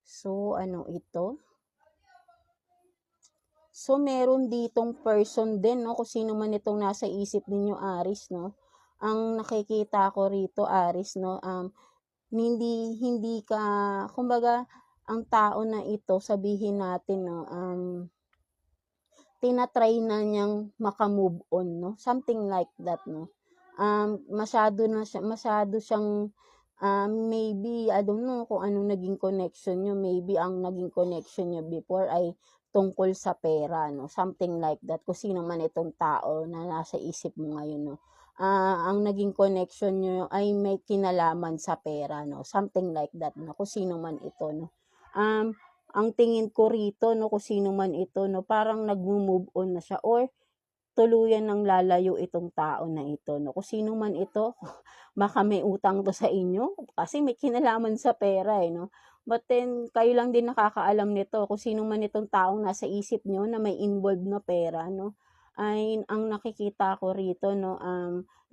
So, ano ito? So, meron ditong person din, no? Kung sino man itong nasa isip ninyo, Aris, no? Ang nakikita ko rito, Aris, no? Hindi ka, kumbaga, ang tao na ito, sabihin natin, no? Tinatry na niyang maka-move on, no? Something like that, no? Masyado siyang, maybe, I don't know kung anong naging connection niyo. Maybe ang naging connection niyo before ay tungkol sa pera, no? Something like that. Kung sino man itong tao na nasa isip mo ngayon, no? Ang naging connection niyo ay may kinalaman sa pera, no? Something like that, no? Kung sino man ito, no? Ang tingin ko rito, no, kung sino man ito, no, parang nagmo-move on na siya or tuluyan ng lalayo itong tao na ito, no. Kung sino man ito, baka may utang to sa inyo kasi may kinalaman sa pera, eh, no. But then, kayo lang din nakakaalam nito kung sino man itong taong nasa isip nyo na may involved na pera, no. Ay, ang nakikita ko rito, no,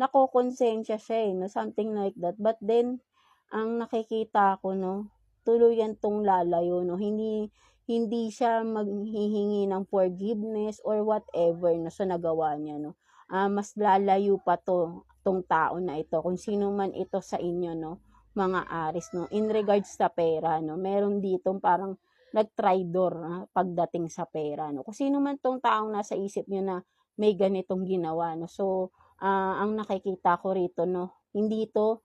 nakokonsensya siya, eh, no, something like that. But then, ang nakikita ko, no, tuluyan tong lalayo, no, hindi siya maghihingi ng forgiveness or whatever na sa nagawa niya, no. Mas lalayo pa tong tao na ito, kung sino man ito sa inyo, no, mga Aris, no, in regards sa pera, no, meron ditong parang nag-traitor pagdating sa pera, no. Kung sino man tong taong nasa isip niyo na may ganitong ginawa, no. So, ang nakikita ko rito, no, hindi ito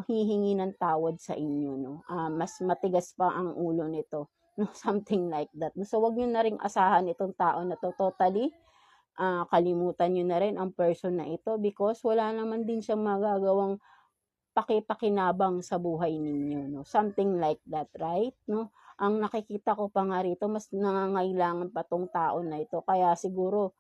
hihingi ng tawad sa inyo, no. Mas matigas pa ang ulo nito, no, something like that. So, wag niyo na ring asahan itong tao na to totally. Kalimutan niyo na rin ang person na ito because wala naman din siyang magagawang pakipakinabang sa buhay ninyo, no. Something like that, right, no? Ang nakikita ko pa nga rito, mas nangangailangan pa tong tao na ito. Kaya siguro,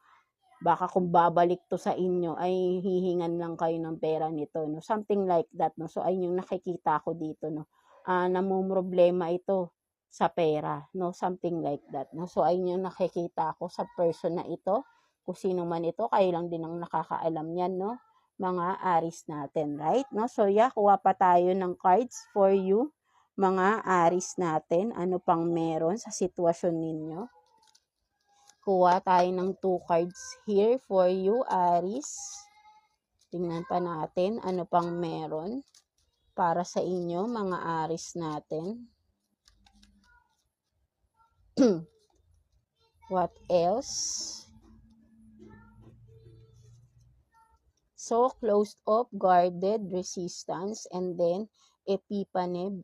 baka kung babalik to sa inyo ay hihingan lang kayo ng pera nito, no? Something like that, no? So, ayun yung nakikita ko dito, no? Namumroblema ito sa pera, no? Something like that, no? So, ayun yung nakikita ko sa person na ito. Kung sino man ito, kayo lang din ang nakakaalam yan, no? Mga Aris natin, right? No? So, yeah, kuha pa tayo ng cards for you, mga Aris natin. Ano pang meron sa sitwasyon ninyo? Kuha tayo ng 2 cards here for you, Aris. Tingnan pa natin ano pang meron para sa inyo, mga Aris natin. What else? So, closed off, guarded, resistance, and then epiphany,